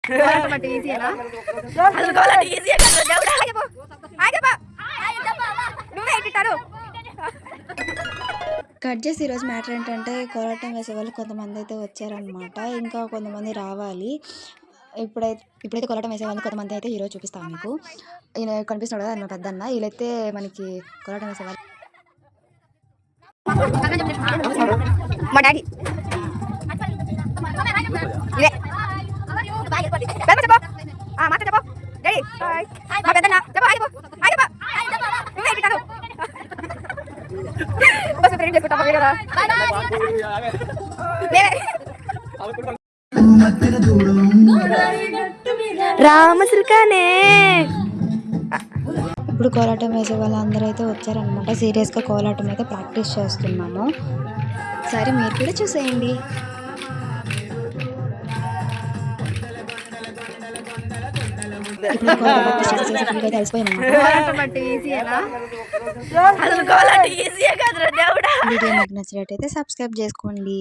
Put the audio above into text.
Cut చేసి ఈరోజు matter ఏంటంటే కోలాటం వేసే వాళ్ళు కొంతమంది అయితే వచ్చారనమాట. ఇంకా కొంతమంది రావాలి. ఇప్పుడైతే కోలాటం వేసే వాళ్ళు కొంతమంది అయితే ఈరోజు చూపిస్తాను మీకు. ఈయన కనిపిస్తున్నాడు కదా, నా పెద్దన్న. వీళ్ళైతే మనకి కోలాటం వేసేవాళ్ళు. మా డాడీ ఇవే చెప్పు మాట చెప్పు డాడీ మా పెద్దన్న చెప్పు ఆగిపో నువ్వే ఇట్టాను బస్ ఫ్రెండ్ చేసుకుంటాం కదా రామసుల్కానే. ఇప్పుడు కోలాటం వేసే వాళ్ళందరూ అయితే వచ్చారనమాట. సీరియస్గా కోలాటం అయితే ప్రాక్టీస్ చేస్తున్నాము. సరే మీరు కూడా చూసేయండి. వీడియో మీకు నచ్చినట్టయితే సబ్స్క్రైబ్ చేసుకోండి.